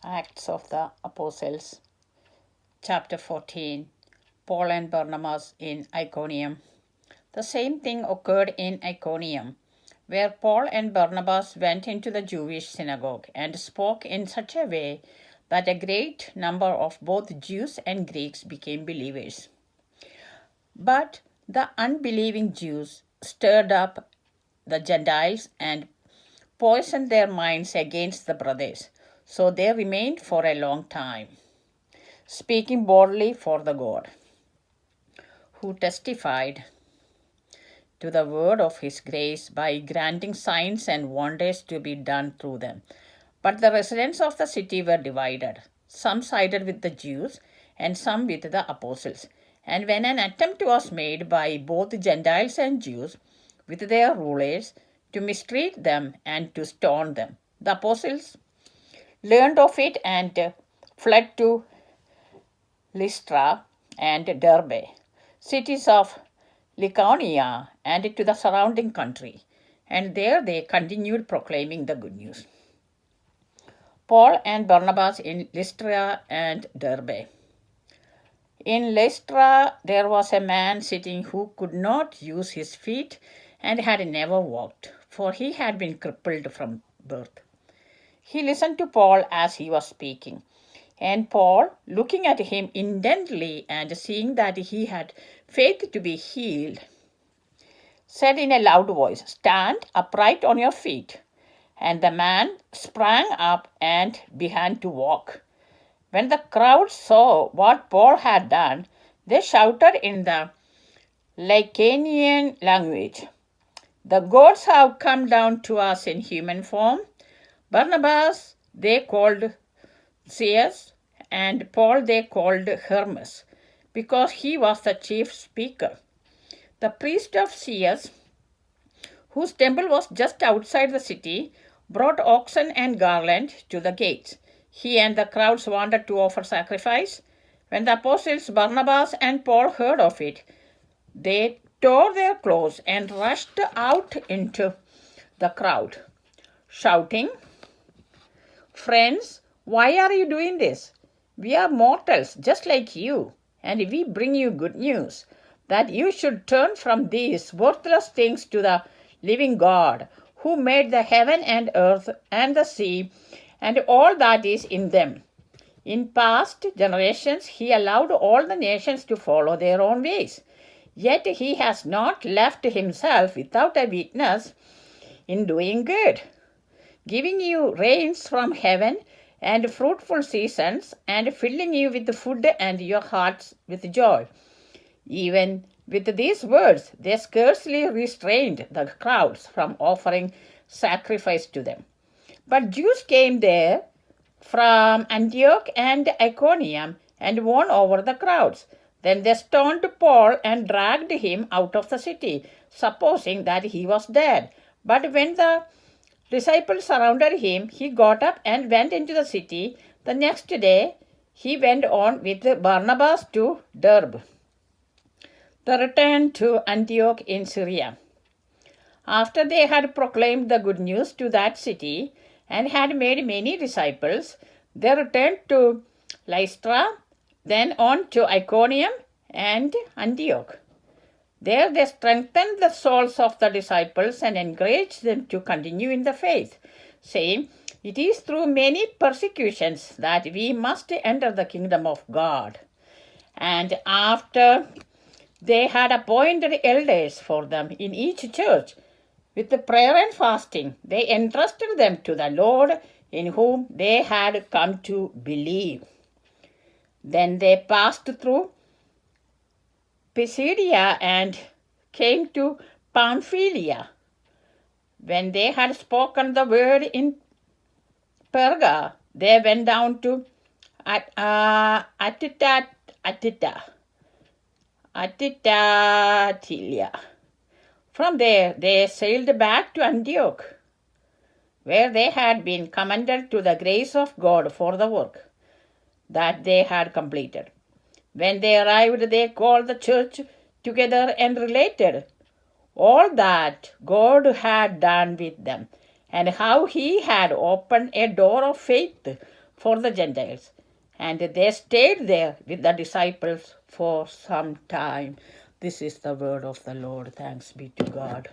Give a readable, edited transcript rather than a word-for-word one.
Acts of the Apostles, chapter 14. Paul and Bernabus in Iconium. The same thing occurred in Iconium, where Paul and Bernabas went into the Jewish synagogue and spoke in such a way that a great number of both Jews and Greeks became believers. But the unbelieving Jews stirred up the Gentiles and poisoned their minds against the brothers, so they remained for a long time, speaking boldly for the God, who testified to the word of his grace by granting signs and wonders to be done through them. But the residents of the city were divided. Some sided with the Jews and some with the apostles. And when an attempt was made by both Gentiles and Jews with their rulers to mistreat them and to stone them, the apostles learned of it and fled to Lystra and Derbe, cities of Lycaonia, and to the surrounding country, and there they continued proclaiming the good news. Paul and Barnabas in Lystra and Derbe. In Lystra there was a man sitting who could not use his feet and had never walked, for he had been crippled from birth. He listened to Paul as he was speaking, and Paul, looking at him intently and seeing that he had faith to be healed, said in a loud voice, "Stand upright on your feet." And the man sprang up and began to walk. When the crowd saw what Paul had done, they shouted in the Iconian language, "The gods have come down to us in human form." Bernabas they called Zeus, and Paul they called Hermes, because he was the chief speaker. The priest of Zeus, whose temple was just outside the city, brought oxen and garland to the gates. He and the crowds wanted to offer sacrifice. When the apostles Barnabas and Paul heard of it, they tore their clothes and rushed out into the crowd, shouting, "Friends, why are you doing this? We are mortals just like you, and we bring you good news, that you should turn from these worthless things to the living God, who made the heaven and earth and the sea and all that is in them. In past generations he allowed all the nations to follow their own ways, yet he has not left himself without a witness in doing good, giving you rains from heaven and fruitful seasons, and filling you with food and your hearts with joy." Even with these words, they scarcely restrained the crowds from offering sacrifice to them. But Jews came there from Antioch and Iconium and won over the crowds. Then they stoned Paul and dragged him out of the city, supposing that he was dead. But when the disciples surrounded him, he got up and went into the city. The next day, he went on with Barnabas to Derbe. The return to Antioch in Syria. After they had proclaimed the good news to that city and had made many disciples, they returned to Lystra, then on to Iconium and Antioch. There they strengthened the souls of the disciples and encouraged them to continue in the faith, saying, "It is through many persecutions that we must enter the kingdom of God." And after they had appointed elders for them in each church, with the prayer and fasting, they entrusted them to the Lord, in whom they had come to believe. Then they passed through Pisidia and came to Pamphylia. When they had spoken the word in Perga, they went down to Attitalia. From there they sailed back to Antioch, where they had been commended to the grace of God for the work that they had completed. When they arrived, they called the church together and related all that God had done with them, and how he had opened a door of faith for the Gentiles. And they stayed there with the disciples for some time. This is the word of the Lord. Thanks be to God.